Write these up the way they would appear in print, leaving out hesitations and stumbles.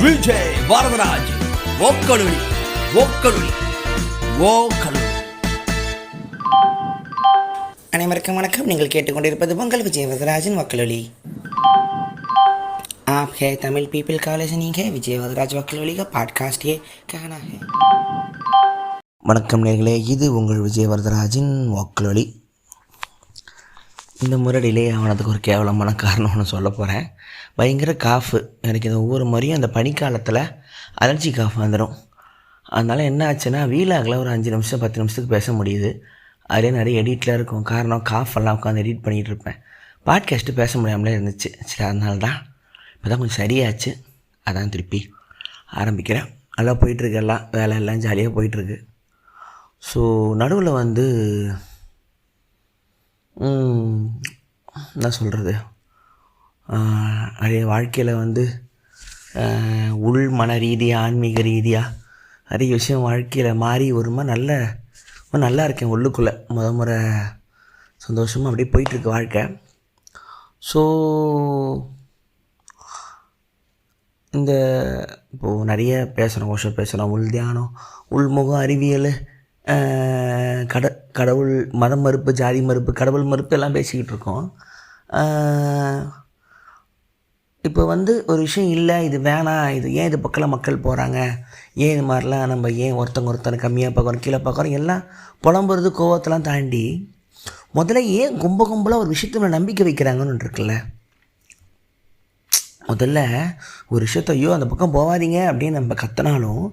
விஜய் வரதராஜ் ஓக்கலுளி ஓக்கலுளி ஓக்கலுளி. அனைவருக்கும் வணக்கம். நீங்கள் கேட்டுக்கொண்டிருப்பது உங்கள் விஜய் வரதராஜின் वक्लुली। आप है तमिल पीपल का लिसनिंग है विजय வரதராஜ் वक्लुली का पॉडकास्ट ये कहना है। வணக்கம் நேர்களே, இது உங்கள் விஜய் வரதராஜின் वक्लुली। இந்த முறை டிலே ஆனதுக்கு ஒரு கேவலமான காரணம்னு சொல்ல போகிறேன். பயங்கர காஃபு எனக்கு. இந்த ஒவ்வொரு முறையும் அந்த பனிக்காலத்தில் அலர்ஜி காஃப் வந்துடும். அதனால் என்ன ஆச்சுன்னா வீலாகில் ஒரு 5 நிமிஷம் 10 நிமிஷத்துக்கு பேச முடியுது. அதிலே நிறைய எடிட்டில் இருக்கும். காரணம் காஃபெல்லாம் உட்காந்து எடிட் பண்ணிகிட்டு இருப்பேன். பாட்காஸ்ட்டு பேச முடியாமலே இருந்துச்சு. சரி, அதனால தான் இப்போ தான் கொஞ்சம் சரியாச்சு. அதான் திருப்பி ஆரம்பிக்கிறேன். நல்லா போயிட்டுருக்கு, எல்லாம் வேலை எல்லாம் ஜாலியாக போயிட்டுருக்கு. ஸோ நடுவில் என்ன சொல்கிறது, நிறைய வாழ்க்கையில் உள் மன ரீதியாக ஆன்மீக ரீதியாக நிறைய விஷயம் வாழ்க்கையில் மாறி ஒரு மாதிரி நல்லா இருக்கேன். உள்ளுக்குள்ளே முறை சந்தோஷமாக அப்படியே போயிட்டுருக்கு வாழ்க்கை. ஸோ இப்போது நிறைய பேசுகிறோம், கோஷம் பேசுகிறோம், உள் தியானம், உள்முகம், அறிவியல், கடவுள், மதம் மறுப்பு, ஜாதி மறுப்பு, கடவுள் மறுப்பு எல்லாம் பேசிக்கிட்டு இருக்கோம். இப்போ ஒரு விஷயம் இல்லை, இது வேணாம், இது ஏன் இது பக்கம் மக்கள் போகிறாங்க, ஏன் இது மாதிரிலாம் நம்ம ஏன் ஒருத்தனை கம்மியாக பார்க்குறோம், கீழே பார்க்குறோம், எல்லாம் புலம்புறது கோவத்தெல்லாம் தாண்டி முதல்ல ஏன் கும்பலாக ஒரு விஷயத்துல நம்பிக்கை வைக்கிறாங்கன்னு இருக்குல்ல. முதல்ல ஒரு விஷயத்த ஐயோ அந்த பக்கம் போகாதீங்க அப்படின்னு நம்ம கத்தினாலும்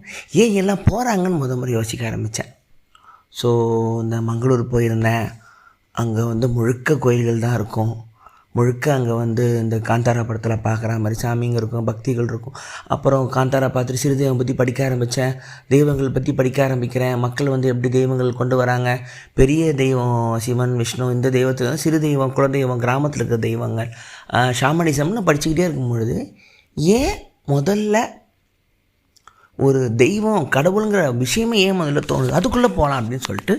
ஏன் எல்லாம் போகிறாங்கன்னு முறை யோசிக்க ஆரம்பித்தேன். ஸோ இந்த மங்களூர் போயிருந்தேன். அங்கே முழுக்க கோயில்கள் தான் இருக்கும். முழுக்க அங்கே இந்த காந்தாரா படத்தில் பார்க்குற மாதிரி சாமிங்க இருக்கும், பக்திகள் இருக்கும். அப்புறம் காந்தாரா பார்த்துட்டு சிறு தெய்வம் பற்றி படிக்க ஆரம்பித்தேன். தெய்வங்கள் பற்றி படிக்க ஆரம்பிக்கிறேன். மக்கள் எப்படி தெய்வங்கள் கொண்டு வராங்க. பெரிய தெய்வம் சிவன், விஷ்ணு, இந்த தெய்வத்துக்கு சிறு தெய்வம், குலதெய்வம், கிராமத்தில் இருக்கிற தெய்வங்கள், ஷாமனிசம்னு படிச்சுக்கிட்டே இருக்கும் பொழுது ஏன் முதல்ல ஒரு தெய்வம் கடவுளுங்கிற விஷயமே ஏன் முதல்ல தோணுது, அதுக்குள்ளே போகலாம் அப்படின்னு சொல்லிட்டு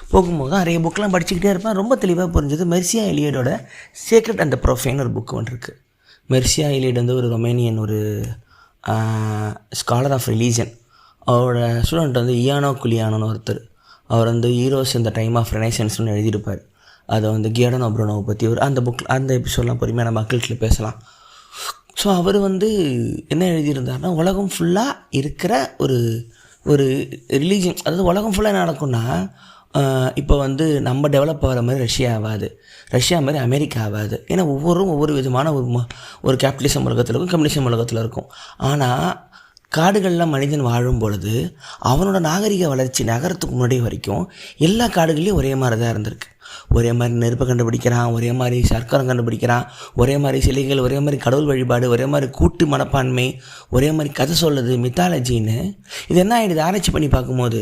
போகும்போது நிறைய புக்கெலாம் படிச்சுக்கிட்டே இருப்பேன். ரொம்ப தெளிவாக புரிஞ்சது. மெர்சியா எலியடோட சீக்ரெட் அண்ட் த ப்ரொஃபைன் ஒரு புக்கு இருக்குது. மெர்சியா எலியட் ஒரு ரொமேனியன் ஒரு ஸ்காலர் ஆஃப் ரிலீஜன். அவரோட ஸ்டூடெண்ட் இயானோ குலியானோன்னு ஒருத்தர். அவர் ஹீரோஸ் இந்த டைம் ஆஃப் ரெனைசன்ஸ்னு எழுதியிருப்பார். அதை கியோடனோ ப்ரூனோவை பற்றி அந்த புக், அந்த எபிசோடெலாம் பொறுமையாக நம்ம மக்கள்கிட்ட பேசலாம். ஸோ அவர் என்ன எழுதியிருந்தார்னா, உலகம் ஃபுல்லாக இருக்கிற ஒரு ரிலீஜன், அதாவது உலகம் ஃபுல்லாக என்ன நடக்கும்னா, இப்போ நம்ம டெவலப் ஆகிற மாதிரி ரஷ்யா ஆகாது, ரஷ்யா மாதிரி அமெரிக்கா ஆகாது. ஏன்னா ஒவ்வொரு விதமான ஒரு கேபிட்டலிசம் உலகத்தில் இருக்கும், கம்யூனிசம் உலகத்தில் இருக்கும். ஆனால் காடுகளில் மனிதன் வாழும் பொழுது அவனோட நாகரிக வளர்ச்சி நகரத்துக்கு முன்னாடி வரைக்கும் எல்லா காடுகள்லேயும் ஒரே மாதிரி தான் இருந்திருக்கு. ஒரே மாதிரி நெருப்பை கண்டுபிடிக்கிறான், ஒரே மாதிரி சர்க்கரம் கண்டுபிடிக்கிறான், ஒரே மாதிரி சிலைகள், ஒரே மாதிரி கடவுள் வழிபாடு, ஒரே மாதிரி கூட்டு மனப்பான்மை, ஒரே மாதிரி கதை சொல்லுது, மித்தாலஜின்னு. இது என்ன ஆகிடுது ஆராய்ச்சி பண்ணி பார்க்கும்போது,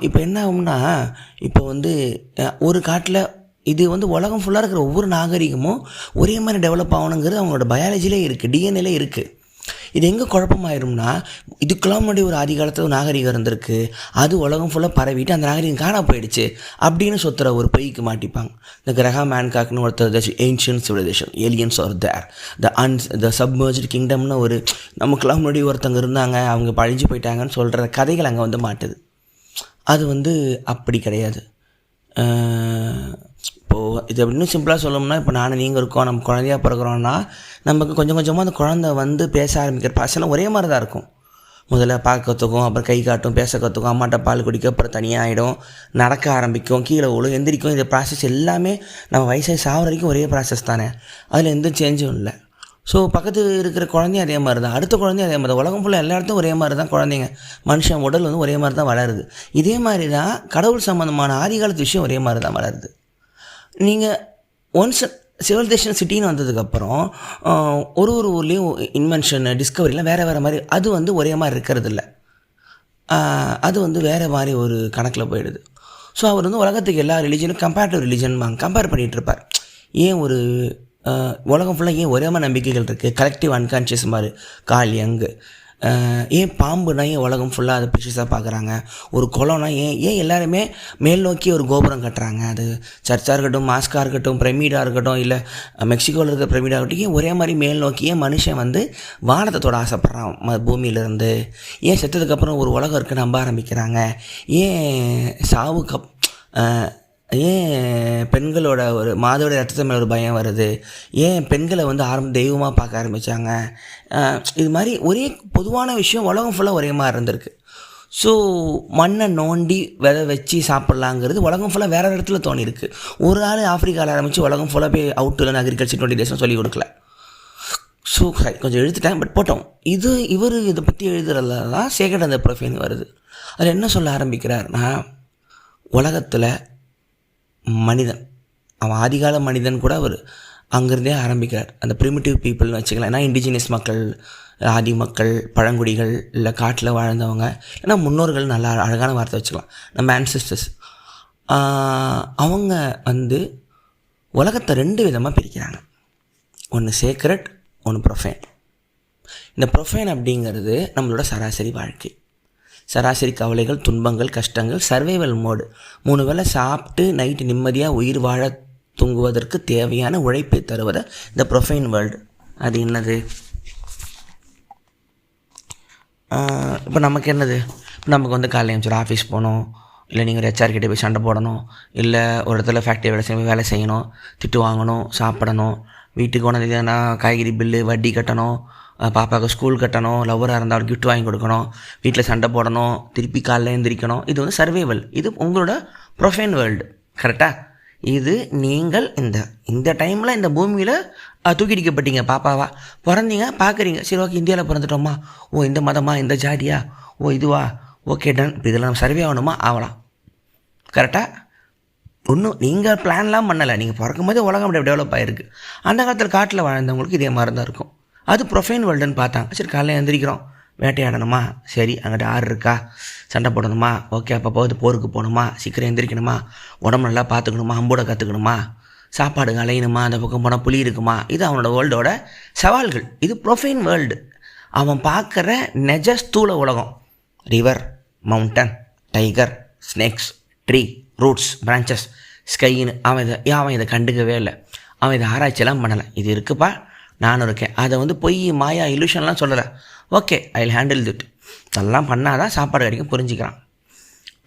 இப்போ என்ன ஆகும்னா, இப்போ ஒரு காட்டில் இது உலகம் ஃபுல்லாக இருக்கிற ஒவ்வொரு நாகரிகமும் ஒரே மாதிரி டெவலப் ஆகணுங்கிறது அவங்களோட பயாலஜிலே இருக்குது, டிஎன்ஏலே இருக்குது. இது எங்கே குழப்பமாயிரும்னா, இதுக்கெல்லாம் முன்னாடி ஒரு ஆதி காலத்தில் ஒரு நாகரிகம் இருந்திருக்கு, அது உலகம் ஃபுல்லாக பரவிட்டு அந்த நாகரிகம் காண போயிடுச்சு அப்படின்னு சொத்துற ஒரு பொய்க்கு மாட்டிப்பாங்க. இந்த கிரஹாம் ஹான்காக்னு ஒருத்தர் ancient civilisation, aliens are there, the submerged கிங்டம்னு ஒரு நமக்கெல்லாம் முன்னாடி ஒருத்தங்க இருந்தாங்க, அவங்க பழிஞ்சு போயிட்டாங்கன்னு சொல்கிற கதைகள் அங்கே மாட்டுது. அது அப்படி கிடையாது. இப்போது இது இன்னும் சிம்பிளாக சொல்லணும்னா, இப்போ நீங்கள் இருக்கோம், நம்ம குழந்தையாக பிறகுறோன்னா நமக்கு கொஞ்சம் கொஞ்சமாக அந்த குழந்தை பேச ஆரம்பிக்கிற பாசெல்லாம் ஒரே மாதிரி தான் இருக்கும். முதல்ல பார்க்க கற்றுக்கும், அப்புறம் கை காட்டும், பேச கற்றுக்கும், அம்மாட்ட பால் குடிக்கும், அப்புறம் தனியாக ஆகிடும், நடக்க ஆரம்பிக்கும், கீழே விழும், எந்திரிக்கும். இந்த ப்ராசஸ் எல்லாமே நம்ம வயசாக சாகிற வரைக்கும் ஒரே ப்ராசஸ் தானே, அதில் எந்த சேஞ்சும் இல்லை. ஸோ பக்கத்து இருக்கிற குழந்தையும் அதே மாதிரி தான், அடுத்த குழந்தையும் அதே மாதிரி தான். உலகம் ஃபுல்லாக எல்லா இடத்தும் ஒரே மாதிரி தான் குழந்தைங்க, மனுஷன் உடல் ஒரே மாதிரி தான் வளருது. இதே மாதிரி தான் கடவுள் சம்மந்தமான ஆதிகாலத்து விஷயம் ஒரே மாதிரி தான் வளருது. நீங்கள் ஒன்ஸ் சிவிலைசேஷன் சிட்டின்னு வந்ததுக்கப்புறம் ஒரு ஊர்லேயும் இன்வென்ஷன், டிஸ்கவரிலாம் வேறு மாதிரி, அது ஒரே மாதிரி இருக்கிறது இல்லை. அது வேறு மாதிரி ஒரு கணக்கில் போயிடுது. ஸோ அவர் உலகத்துக்கு எல்லா ரிலீஜனும் கம்பேரிட்டிவ் ரிலீஜன் கம்பேர் பண்ணிகிட்ருப்பார். ஏன் உலகம் ஃபுல்லாக ஏன் ஒரே மாதிரி நம்பிக்கைகள் இருக்குது, கலெக்டிவ் அன்கான்ஷியஸ் மாதிரி, கால் யங், ஏன் பாம்புனா ஏன் உலகம் ஃபுல்லாக அதை ப்ரிஷியஸாக பார்க்குறாங்க, ஒரு குளம்னா ஏன் எல்லாருமே மேல் நோக்கி ஒரு கோபுரம் கட்டுறாங்க, அது சர்ச்சாக இருக்கட்டும், மாஸ்காக இருக்கட்டும், பிரமிடாக இருக்கட்டும், இல்லை மெக்சிகோவில் இருக்கிற பிரமிடாக இருக்கட்டும், ஏன் ஒரே மாதிரி மேல் நோக்கி ஏன் மனுஷன் வந்து வானத்தை தொட ஆசைப்பட்றான் பூமியிலேருந்து, ஏன் செத்ததுக்கப்புறம் ஒரு உலகம் இருக்குன்னு நம்ப ஆரம்பிக்கிறாங்க, ஏன் ஏன் பெண்களோட ஒரு மாதோட ரத்தத்து மேலே ஒரு பயம் வருது, ஏன் பெண்களை வந்து தெய்வமாக பார்க்க ஆரம்பித்தாங்க, இது மாதிரி ஒரே பொதுவான விஷயம் உலகம் ஃபுல்லாக ஒரே மாதிரி இருந்திருக்கு. ஸோ மண்ணை நோண்டி விதை வச்சு சாப்பிட்லாங்கிறது உலகம் ஃபுல்லாக வேறு இடத்துல தோணிருக்கு. ஒரு ஆள் ஆஃப்ரிக்காவில் ஆரம்பித்து உலகம் ஃபுல்லாக போய் அவுட்டில் அக்ரிகல்ச்சர் 20 days சொல்லிக் கொடுக்கல. ஸோ கொஞ்சம் எழுதிட்டேன், பட் போட்டோம். இதை பற்றி எழுதுறதுல தான் சேக்ரெட் அண்ட் தி ப்ரொஃபேன் வருது. அதில் என்ன சொல்ல ஆரம்பிக்கிறார்னா, உலகத்தில் மனிதன், அவன் ஆதிகால மனிதன் கூட அவர் அங்கேருந்தே ஆரம்பிக்கிறார். அந்த ப்ரிமிட்டிவ் பீப்புள்னு வச்சுக்கலாம். ஏன்னா இண்டிஜினியஸ் மக்கள், ஆதி மக்கள், பழங்குடிகள், இல்லை காட்டில் வாழ்ந்தவங்க, ஏன்னா முன்னோர்கள், நல்லா அழகான வார்த்தை வச்சுக்கலாம், நம்ம ஆன்சஸ்டர்ஸ். அவங்க வந்து உலகத்தை 2 விதமாக பிரிக்கிறாங்க. ஒன்று சேக்ரெட், ஒன்று ப்ரொஃபேன். இந்த ப்ரொஃபேன் அப்படிங்கிறது நம்மளோட சராசரி வாழ்க்கை, சராசரி கவலைகள், துன்பங்கள், கஷ்டங்கள், சர்வைவல் மோடு. 3 வேளை சாப்பிட்டு நைட்டு நிம்மதியாக உயிர் வாழ தூங்குவதற்கு தேவையான உழைப்பை தருவதை இந்த ப்ரொஃபைன் வேர்ல்டு. அது என்னது? இப்போ நமக்கு என்னது? இப்போ நமக்கு வந்து காலையில் எழுந்திரிச்சு ஆஃபீஸ் போகணும், இல்லை நீங்கள் ஒரு HR கிட்டே போய் சண்டை போடணும், இல்லை ஒரு இடத்துல ஃபேக்ட்ரி வேலை செய்யணும், திட்டு வாங்கணும், சாப்பிடணும், வீட்டுக்கு போனதுன்னா காய்கறி பில்லு, வட்டி கட்டணும், பாப்பாவுக்கு ஸ்கூல் கட்டணும், லவ்வராக இருந்தால் கிஃப்ட் வாங்கி கொடுக்கணும், வீட்டில் சண்டை போடணும், திருப்பி காலையில் எழுந்திரிக்கணும். இது வந்து சர்வைவல். இது உங்களோட ப்ரொஃபைன் வேர்ல்டு. கரெக்டாக? இது நீங்கள் இந்த டைமில் இந்த பூமியில் தூக்கிடிக்கப்பட்டீங்க. பாப்பாவா பிறந்தீங்க, பார்க்குறீங்க, சரி ஓகே இந்தியாவில் பிறந்துட்டோமா, ஓ இந்த மதமா, இந்த ஜாதியா, ஓ இதுவா, ஓகே டன். இப்போ இதில் நம்ம சர்வே ஆகணுமா, ஆகலாம். கரெக்டாக? ஒன்றும் நீங்கள் பிளான்லாம் பண்ணலை, நீங்கள் பிறக்கும்போதே உலகம் அப்படி டெவலப் ஆகிருக்கு. அந்த காலத்தில் காட்டில் வாழ்ந்தவங்களுக்கு இதே மாதிரி தான் இருக்கும். அது ப்ரொஃபைன் வேர்ல்டுன்னு பார்த்தாங்க. சரி காலையில் எழுந்திரிக்கிறோம், வேட்டையாடணுமா, சரி அங்கிட்ட ஆறு இருக்கா, சண்டை போடணுமா, ஓகே அப்போ போகுது போருக்கு போகணுமா, சீக்கிரம் எந்திரிக்கணுமா, உடம்பு நல்லா பார்த்துக்கணுமா, அம்போட கற்றுக்கணுமா, சாப்பாடு அலையணுமா, அந்த பக்கம் போனால் புலி இருக்குமா. இது அவனோட வேர்ல்டோட சவால்கள். இது ப்ரொஃபைன் வேர்ல்டு. அவன் பார்க்குற நெஜ ஸ்தூல உலகம், river, mountain, tiger, snakes, tree, roots, branches, ஸ்கைன்னு அவன் இதை கண்டுக்கவே இல்லை. அவன் இதை ஆராய்ச்சியெல்லாம் பண்ணலை. இது இருக்குப்பா, நானும் இருக்கேன். அதை வந்து பொய், மாயா, இல்யூஷன்லாம் சொல்லலை. ஓகே ஐ வில் ஹேண்டில் திட். அதெல்லாம் பண்ணால் தான் சாப்பாடு கிடைக்கும், புரிஞ்சுக்கிறான்.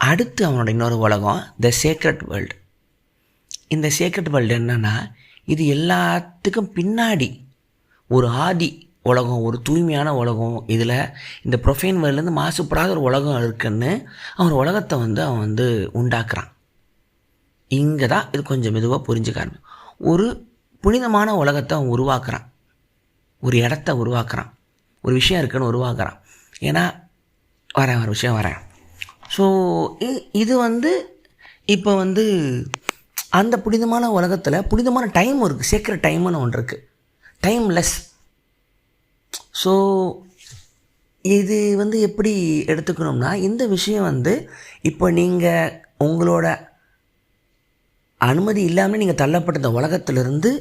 அடுத்து அவனோட இன்னொரு உலகம் த சேக்ரெட் வேர்ல்டு. இந்த சேக்ரெட் வேர்ல்டு என்னென்னா, இது எல்லாத்துக்கும் பின்னாடி ஒரு ஆதி உலகம், ஒரு தூய்மையான உலகம். இதில் இந்த ப்ரொஃபைன் வேர்ல்டுலேருந்து மாசுப்படாத ஒரு உலகம் இருக்குன்னு அவன் உலகத்தை அவன் உண்டாக்குறான். இங்கே தான் இது கொஞ்சம் மெதுவாக புரிஞ்சுக்காரு. ஒரு புனிதமான உலகத்தை அவன் உருவாக்குறான், ஒரு இடத்த உருவாக்குறான், ஒரு விஷயம் இருக்குன்னு உருவாக்குறான். ஏன்னா ஒரு விஷயம் வரேன். ஸோ இது இப்போ அந்த புனிதமான உலகத்தில் புனிதமான டைம் இருக்குது, சீக்கிரம் டைம்னு ஒன்று இருக்குது, டைம்லெஸ். ஸோ இது எப்படி எடுத்துக்கணும்னா, இந்த விஷயம் இப்போ நீங்கள் உங்களோட அனுமதி இல்லாமல் நீங்கள் தள்ளப்பட்ட இந்த உலகத்திலிருந்து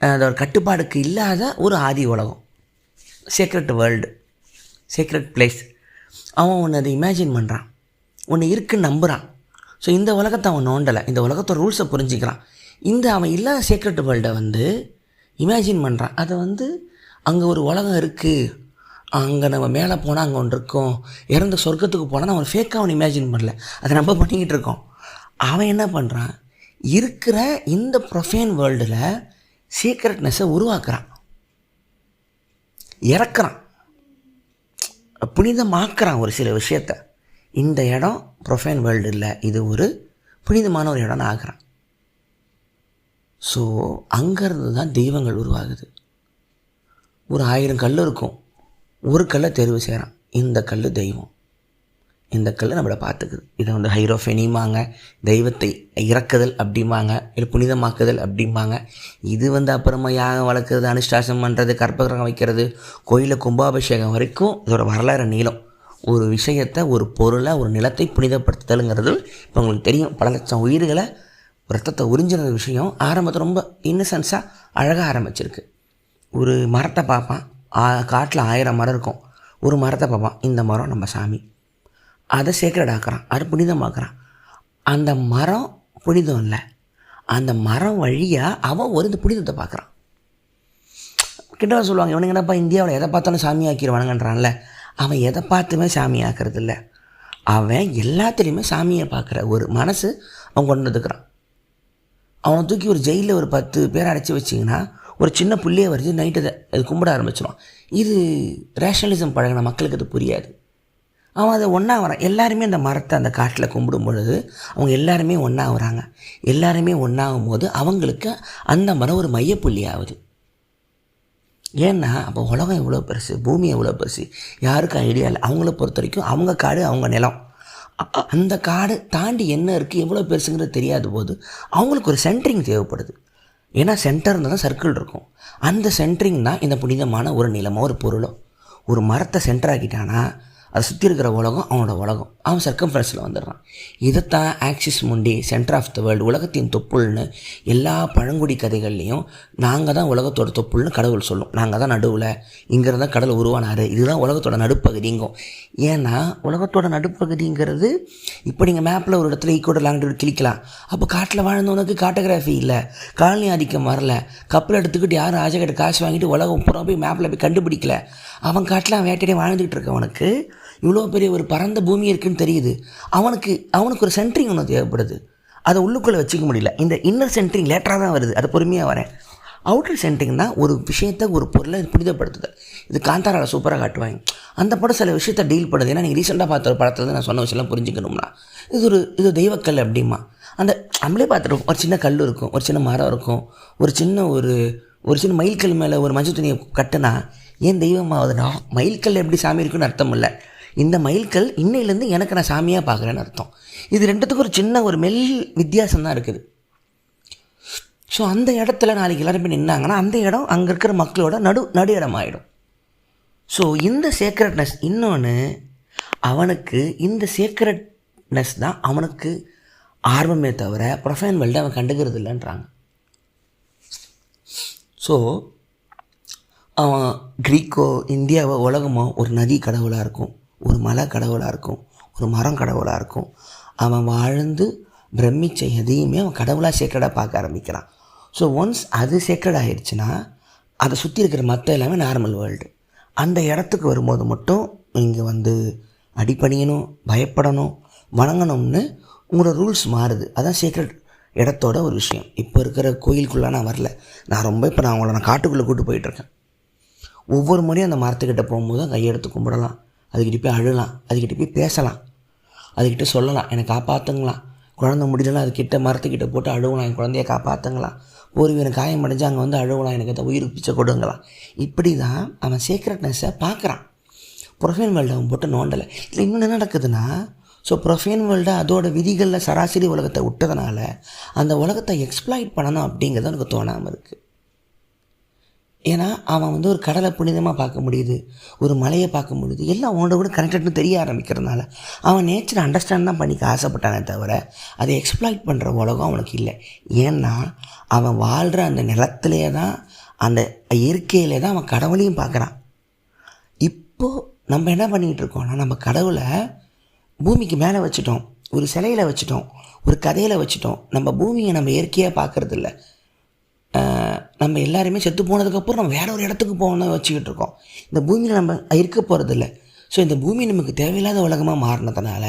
அதோட கட்டுப்பாடுக்கு இல்லாத ஒரு ஆதி உலகம், சீக்ரெட் வேர்ல்டு, சீக்ரெட் பிளேஸ். அவன் ஒன்று அதை இமேஜின் பண்ணுறான், ஒன்று இருக்குன்னு நம்புகிறான். ஸோ இந்த உலகத்தை அவன் நோண்டலை, இந்த உலகத்தோட ரூல்ஸை புரிஞ்சுக்கிறான். அவன் இல்லாத சீக்ரெட் வேர்ல்டை இமேஜின் பண்ணுறான். அதை அங்கே ஒரு உலகம் இருக்குது, அங்கே நம்ம மேலே போனால் அங்கே ஒன்று இருக்கும், இறந்த சொர்க்கத்துக்கு போனால் அவன் ஃபேக்காக அவன் இமேஜின் பண்ணல, அதை நம்ம பண்ணிக்கிட்டு இருக்கோம். அவன் என்ன பண்ணுறான், இருக்கிற இந்த ப்ரொஃபைன் வேர்ல்டில் சீக்ரெட்னஸை உருவாக்குறான், இறக்குறான், புனிதமாக்குறான் ஒரு சில விஷயத்தை. இந்த இடம் ப்ரொஃபைன் வேர்ல்டு இல்லை, இது ஒரு புனிதமான ஒரு இடம்னு ஆக்குறான். ஸோ அங்கேருந்து தான் தெய்வங்கள் உருவாகுது. ஒரு 1000 கல் இருக்கும், ஒரு கல்லை தெரிவு செய்கிறான், இந்த கல் தெய்வம், இந்த கல் நம்மளை பார்த்துக்குது. இதை ஹைரோஃபெனிமாங்க, தெய்வத்தை இறக்குதல் அப்படிம்பாங்க, இல்லை புனிதமாக்குதல் அப்படிம்பாங்க. இது அப்புறமா யாகம் வளர்க்குறது, அனுஷ்டாசம் பண்ணுறது, கற்பகிரகம் வைக்கிறது, கோயிலில் கும்பாபிஷேகம் வரைக்கும் இதோட வரலாறு நீளம். ஒரு விஷயத்தை, ஒரு பொருளை, ஒரு நிலத்தை புனிதப்படுத்துதலுங்கிறது இப்போ உங்களுக்கு தெரியும். பல லட்சம் உயிர்களை ரத்தத்தை உறிஞ்சின விஷயம் ஆரம்பத்தில் ரொம்ப இன்னசென்ஸாக அழகாக ஆரம்பிச்சிருக்கு. ஒரு மரத்தை பார்ப்பான், காட்டில் 1000 மரம் இருக்கும். ஒரு மரத்தை பார்ப்பான், இந்த மரம் நம்ம சாமி, அதை சேக்ரெட் ஆக்குறான், அதை புனிதமாக்குறான். அந்த மரம் புனிதம் இல்லை, அந்த மரம் வழியாக அவன் ஒரு இந்த புனிதத்தை பார்க்குறான். கிட்ட சொல்லுவாங்க, இவனுங்க என்னப்பா இந்தியாவில் எதை பார்த்தாலும் சாமி ஆக்கிடுவானுங்கன்றான்ல. அவன் எதை பார்த்துமே சாமி ஆக்கிறது இல்லை, அவன் எல்லாத்துலேயுமே சாமியை பார்க்குற ஒரு மனசு அவன் கொண்டு வந்துக்கிறான். அவனை தூக்கி ஒரு ஜெயிலில் ஒரு 10 பேரை அடைச்சி வச்சிங்கன்னா ஒரு சின்ன புள்ளையை வரைஞ்சி நைட்டு அது கும்பிட ஆரம்பிச்சிடும். இது ரேஷனலிசம் பழகின மக்களுக்கு அது புரியாது. அவன் அதை ஒன்றா வரான். எல்லாருமே அந்த மரத்தை அந்த காட்டில் கும்பிடும் பொழுது அவங்க எல்லாருமே ஒன்றா வராங்க. எல்லாருமே ஒன்றாகும் போது அவங்களுக்கு அந்த மரம் ஒரு மையப்புள்ளி ஆகுது. ஏன்னா அப்போ உலகம் எவ்வளோ பெருசு, பூமி எவ்வளோ பெருசு யாருக்கும் ஐடியா இல்லை. அவங்கள பொறுத்த வரைக்கும் அவங்க காடு, அவங்க நிலம், அந்த காடு தாண்டி என்ன இருக்குது எவ்வளோ பெருசுங்கிறது தெரியாத போது அவங்களுக்கு ஒரு சென்ட்ரிங் தேவைப்படுது. ஏன்னா சென்டர்னு தான் சர்க்கிள் இருக்கும். அந்த சென்ட்ரிங் தான் இந்த புனிதமான ஒரு நிலமோ ஒரு பொருளோ. ஒரு மரத்தை சென்டர் ஆக்கிட்டானா அதை சுற்றி இருக்கிற உலகம் அவனோட உலகம், அவன் சர்க்கம்ஃபரன்ஸில் வந்துடுறான். இதைத்தான் axis mundi, centre of the world, உலகத்தின் தொப்புள்னு எல்லா பழங்குடி கதைகள்லேயும் நாங்கள் தான் உலகத்தோட தொப்புள்னு கடவுள் சொல்லும். நாங்கள் தான் நடுவில், இங்கிறது தான் கடவுள் உருவானார், இதுதான் உலகத்தோட நடுப்பகுதிங்கும். ஏன்னா உலகத்தோட நடுப்பகுதிங்கிறது இப்போ நீங்கள் மேப்பில் ஒரு இடத்துல ஈக்குவல் லாங்கிடியூட் கிளிக்கலாம். அப்போ காட்டில் வாழ்ந்தவனுக்கு கார்ட்டோகிராஃபி இல்லை, காலனி ஆதிக்கம் வரல, கப்பல் எடுத்துக்கிட்டு யாரும் ராஜகிட்ட காசு வாங்கிட்டு உலகம் பூரா போய் மேப்பில் போய் கண்டுபிடிக்கல. அவன் காட்டில் அவன் வேட்டையே வாழ்ந்துக்கிட்டு இருக்கவனுக்கு இவ்வளோ பெரிய ஒரு பரந்த பூமி இருக்குதுன்னு தெரியுது. அவனுக்கு ஒரு சென்ட்ரிங் ஒன்று தேவைப்படுது. அதை உள்ளுக்குள்ளே வச்சுக்க முடியல. இந்த இன்னர் சென்ட்ரிங் லேட்டராக தான் வருது, அது பொறுமையாக வரேன். அவுட்டர் சென்ட்ரிங் தான் ஒரு விஷயத்தை, ஒரு பொருளை புனிதப்படுத்துதல். இது காந்தாராவில் சூப்பராக காட்டுவாங்க. அந்த படம் சில விஷயத்தை டீல் பண்ணுது. ஏன்னா நீங்கள் ரீசெண்டாக பார்த்த ஒரு படத்தில் நான் சொன்ன விஷயம்லாம் புரிஞ்சுக்கணும்னா இது தெய்வக்கல் அப்படிமா. அந்த நம்மளே பார்த்துருக்கோம், ஒரு சின்ன கல் இருக்கும், ஒரு சின்ன மரம் இருக்கும், ஒரு சின்ன மயில்கல் மேலே ஒரு மஞ்சள் துணியை கட்டுனா ஏன் தெய்வமாகுதுன்னா மயில்கல் எப்படி சாமி இருக்குன்னு அர்த்தம் இல்லை. இந்த மயில்கல் இன்னையிலேருந்து எனக்கு நான் சாமியாக பார்க்குறேன்னு அர்த்தம். இது ரெண்டுத்துக்கும் ஒரு சின்ன ஒரு வித்தியாசம் தான் இருக்குது. ஸோ அந்த இடத்துல நாளைக்கு எல்லோரும் போய் நின்னாங்கன்னா அந்த இடம் அங்கே இருக்கிற மக்களோட நடு இடம் ஆகிடும். ஸோ இந்த சேக்ரெட்னஸ் இன்னொன்று, அவனுக்கு இந்த சேக்ரெட்னஸ் தான் அவனுக்கு ஆர்வமே தவிர ப்ரொஃபைன் வேர்ல்டு அவன் கண்டுக்கிறது இல்லைன்றாங்க. ஸோ அவன் கிரீக்கோ இந்தியாவோ உலகமோ ஒரு நதி கடவுளாக இருக்கும், ஒரு மலை கடவுளாக இருக்கும், ஒரு மரம் கடவுளாக இருக்கும். அவன் வாழ்ந்து பிரமிச்ச எதையுமே அவன் கடவுளாக சேக்ரெடாக பார்க்க ஆரம்பிக்கிறான். ஸோ ஒன்ஸ் அது சேக்ரெட் ஆகிடுச்சுன்னா அதை சுற்றி இருக்கிற மற்ற எல்லாமே நார்மல் வேர்ல்டு. அந்த இடத்துக்கு வரும்போது மட்டும் இங்கே அடிப்பணியணும், பயப்படணும், வணங்கணும்னு உங்களோட ரூல்ஸ் மாறுது. அதான் சேக்ரெட் இடத்தோட ஒரு விஷயம். இப்போ இருக்கிற கோயிலுக்குள்ளே நான் வரல, நான் அவங்கள காட்டுக்குள்ளே கூப்பிட்டு போயிட்டுருக்கேன். ஒவ்வொரு முறையும் அந்த மரத்துக்கிட்ட போகும்போது கையெடுத்து கும்பிடலாம், அதுக்கிட்ட போய் அழலாம், அதுக்கிட்ட போய் பேசலாம், அதுக்கிட்ட சொல்லலாம் என்னை காப்பாற்றுங்களாம். குழந்தை முடியலாம் அதுக்கிட்ட மரத்துக்கிட்ட போட்டு அழுவலாம், என் குழந்தைய காப்பாற்றுங்களாம். எனக்கு காயம் அடைஞ்சு அங்கே அழுவலாம், எனக்கு அதை உயிர் பிச்சை கொடுங்களாம். இப்படி தான் அவன் சீக்ரெட்னஸை பார்க்குறான். ப்ரொஃபைன் வேர்ல்டு அவன் போட்டு நோண்டலை. இல்லை இன்னும் என்ன நடக்குதுன்னா, ஸோ ப்ரொஃபைன் வேர்ல்டு அதோட விதிகளில் சராசரி உலகத்தை விட்டதுனால அந்த உலகத்தை எக்ஸ்ப்ளாய்ட் பண்ணணும் அப்படிங்கிறது எனக்கு தோணாமல் இருக்குது. ஏன்னா அவன் ஒரு கடலை புனிதமாக பார்க்க முடியுது, ஒரு மலையை பார்க்க முடியுது, எல்லாம் அவனோட கூட கனெக்டட்னு தெரிய ஆரம்பிக்கிறதுனால அவன் நேச்சரை அண்டர்ஸ்டாண்ட் தான் பண்ணிக்க ஆசைப்பட்டானே தவிர அதை எக்ஸ்ப்ளாய்ட் பண்ணுற உலகம் அவனுக்கு இல்லை. ஏன்னா அவன் வாழ்கிற அந்த நிலத்திலே தான், அந்த இயற்கையிலே தான் அவன் கடவுளையும் பார்க்குறான். இப்போது நம்ம என்ன பண்ணிக்கிட்டு இருக்கோம்னா, நம்ம கடவுளை பூமிக்கு மேலே வச்சுட்டோம், ஒரு சிலையில் வச்சுட்டோம், ஒரு கதையில் வச்சுட்டோம். நம்ம பூமியை நம்ம இயற்கையாக பார்க்குறதில்ல. நம்ம எல்லாருமே செத்து போனதுக்கப்புறம் நம்ம வேற ஒரு இடத்துக்கு போகணும்னு வச்சுக்கிட்டு இருக்கோம். இந்த பூமியில் நம்ம இருக்க போகிறதில்ல. ஸோ இந்த பூமி நமக்கு தேவையில்லாத உலகமாக மாறினதுனால,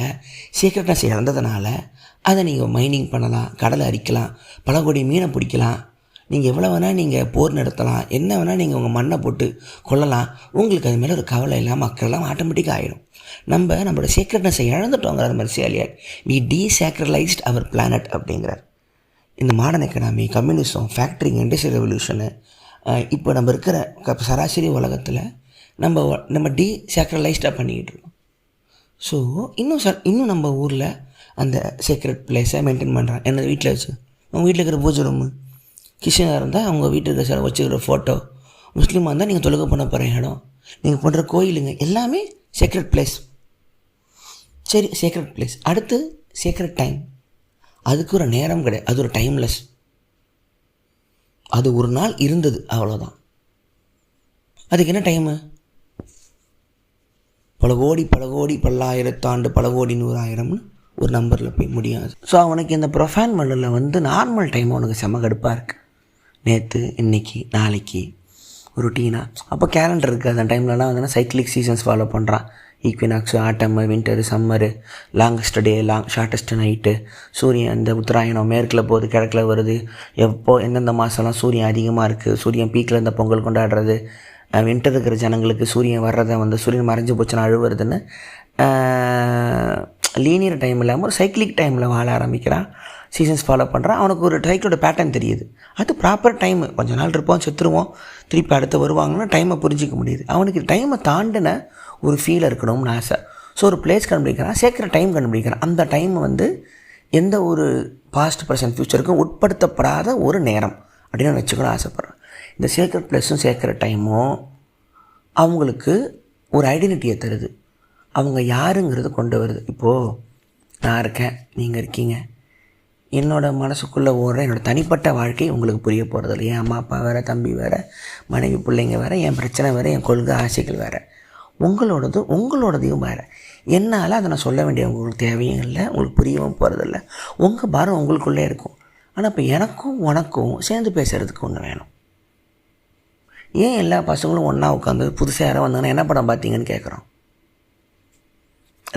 சீக்ரெட்னஸ் இழந்ததுனால அதை நீங்கள் மைனிங் பண்ணலாம், கடலை அரிக்கலாம், பல கோடி மீனை பிடிக்கலாம், நீங்கள் எவ்வளோ வேணால் நீங்கள் போர் நடத்தலாம், என்ன வேணால் நீங்கள் உங்கள் மண்ணை போட்டு கொள்ளலாம். உங்களுக்கு அது மேலே ஒரு கவலை இல்லாமல் மக்கள்லாம் ஆட்டோமேட்டிக்காக ஆகிடும். நம்மளோட சீக்ரெட்னஸை இழந்துட்டோங்கிற மாதிரி சேலியார் வி டீசேக்ரலைஸ்ட் அவர் பிளானட் அப்படிங்கிறார். இந்த மாடர்ன் எக்கனாமி, கம்யூனிசம், ஃபேக்ட்ரிங், இண்டஸ்ட்ரியல் ரெவல்யூஷனு, இப்போ நம்ம இருக்கிற சராசரி உலகத்தில் நம்ம டீசேக்ரலைஸ்டாக பண்ணிக்கிட்டு இருக்கோம். ஸோ இன்னும் நம்ம ஊரில் அந்த சீக்ரெட் பிளேஸை மெயின்டைன் பண்ணுறாங்க. என்னது வீட்டில் வச்சு உங்கள் வீட்டில் இருக்கிற பூஜை ரூமு, கிச்சனாக இருந்தால் அவங்க வீட்டில் இருக்கிற வச்சுக்கிற ஃபோட்டோ, முஸ்லீமாக இருந்தால் நீங்கள் தொழுகை பண்ண போகிற இடம், நீங்கள் பண்ணுற கோயிலுங்க எல்லாமே சீக்ரெட் பிளேஸ். சரி, சீக்ரெட் பிளேஸ். அடுத்து சீக்ரெட் டைம். அதுக்கு ஒரு நேரம் கிடையாது, அது ஒரு டைம்லெஸ். அது ஒரு நாள் இருந்தது, அவ்வளோதான். அதுக்கு என்ன டைமு? பல கோடி பல்லாயிரத்தாண்டு பல கோடி 100,000ன்னு ஒரு நம்பரில் போய் முடியாது. ஸோ அவனுக்கு இந்த ப்ரொஃபைன் மல்லில் வந்து நார்மல் டைம் அவனுக்கு செம கடுப்பாக இருக்குது. நேற்று, இன்றைக்கி, நாளைக்கு ஒரு ரொட்டீனாக. அப்போ கேலண்டர் இருக்குது. அந்த டைம்லலாம் வந்து சைக்கிளிக் சீசன்ஸ் ஃபாலோ பண்ணுறான். Equinox, autumn, winter, summer, longest day, shortest night, சூரியன் இந்த உத்தராயணம் மேற்கில் போகுது, கிழக்கில் வருது, எந்தெந்த மாதம்லாம் சூரியன் அதிகமாக இருக்குது, சூரியன் பீக்கில் இந்த பொங்கல் கொண்டாடுறது, வின்டர் இருக்கிற ஜனங்களுக்கு சூரியன் வர்றதை வந்து சூரியன் மறைஞ்சு போச்சுன்னா அழுவுறதுன்னு லீனியர் டைம் இல்லாமல் ஒரு சைக்கிளிக் டைமில் வாழ ஆரம்பிக்கிறான். சீசன்ஸ் ஃபாலோ பண்ணுறான். அவனுக்கு ஒரு சைக்கிளோட பேட்டர்ன் தெரியுது. அது ப்ராப்பர் டைமு. கொஞ்ச நாள் இருப்போம், செத்துருவோம், திருப்பி அடுத்து வருவாங்கன்னா டைமை புரிஞ்சிக்க முடியுது. அவனுக்கு டைமை தாண்டின ஒரு ஃபீல் இருக்கணும்னு ஆசை. ஸோ ஒரு பிளேஸ் கண்டுபிடிக்கிறான், சேர்க்குற டைம் கண்டுபிடிக்கிறான். அந்த டைம் வந்து எந்த ஒரு பாஸ்ட் ப்ரெசன்ட் ஃப்யூச்சருக்கும் உட்படுத்தப்படாத ஒரு நேரம் அப்படின்னு வச்சுக்கணும் ஆசைப்பட்றேன். இந்த சீக்ரெட் ப்ளஸும் சேர்க்குற டைமும் அவங்களுக்கு ஒரு ஐடென்டிட்டியை தருது. அவங்க யாருங்கிறது கொண்டு வருது. இப்போது நான் இருக்கேன், நீங்கள் இருக்கீங்க, என்னோடய மனசுக்குள்ளே ஓடுற என்னோடய தனிப்பட்ட வாழ்க்கை உங்களுக்கு புரிய போகிறது இல்லை. என் அம்மா அப்பா வேறு, தம்பி வேறு, மனைவி பிள்ளைங்க வேறு, என் பிரச்சனை வேறு, என் கொள்கை ஆசைகள் வேறு, உங்களோடதையும் வேறு. என்னால் அதை நான் சொல்ல வேண்டிய உங்களுக்கு தேவையும் இல்லை, உங்களுக்கு புரியவும் போகிறதில்ல. உங்கள் பாரம் உங்களுக்குள்ளே இருக்கும். ஆனால் இப்போ எனக்கும் உனக்கும் சேர்ந்து பேசுகிறதுக்கு ஒன்று வேணும். ஏன் எல்லா பசங்களும் ஒன்றா உட்காந்து புதுசாக யாரும் வந்தாங்கன்னா என்ன படம் பார்த்தீங்கன்னு கேட்குறோம்?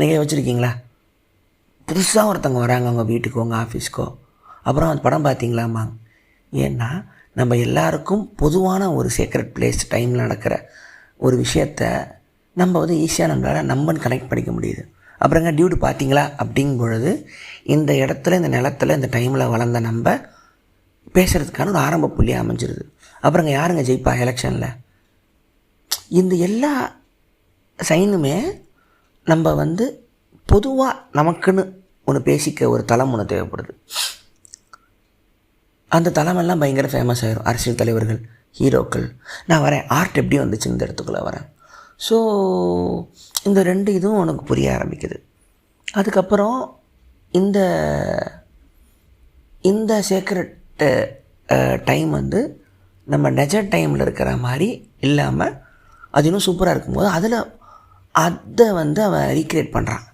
நீங்கள் வச்சுருக்கீங்களா? புதுசாக ஒருத்தவங்க வராங்க அவங்க வீட்டுக்கோ, உங்கள் ஆஃபீஸ்க்கோ, அப்புறம் அந்த படம் பார்த்தீங்களாம்மா. ஏன்னா நம்ம எல்லாருக்கும் பொதுவான ஒரு சீக்ரெட் பிளேஸ் டைமில் நடக்கிற ஒரு விஷயத்த நம்ம வந்து ஈஸியாக நம்மளால் கனெக்ட் பண்ணிக்க முடியுது. அப்புறங்க டியூட்டி பார்த்தீங்களா அப்படிங்கும் பொழுது இந்த இடத்துல, இந்த நிலத்தில், இந்த டைமில் வளர்ந்த நம்ம பேசுகிறதுக்கான ஒரு ஆரம்ப புள்ளியாக அமைஞ்சிருது. அப்புறங்க யாருங்க ஜெயிப்பா எலெக்ஷனில்? இந்த எல்லா சைனுமே நம்ம வந்து பொதுவாக நமக்குன்னு ஒன்று பேசிக்க ஒரு தளம் ஒன்று தேவைப்படுது. அந்த தளமெல்லாம் பயங்கர ஃபேமஸ் ஆகிரும். அரசியல் தலைவர்கள், ஹீரோக்கள். நான் வரேன், ஆர்ட் எப்படி வந்துச்சு இந்த இடத்துக்குள்ளே வரேன். ஸோ இந்த ரெண்டு இதுவும் உனக்கு புரிய ஆரம்பிக்குது. அதுக்கப்புறம் இந்த சீக்ரெட் டைம் வந்து நம்ம நெஜ டைமில் இருக்கிற மாதிரி இல்லாமல் அது இன்னும் சூப்பராக இருக்கும்போது அதை வந்து அவன் ரீக்ரியேட் பண்ணுறான்.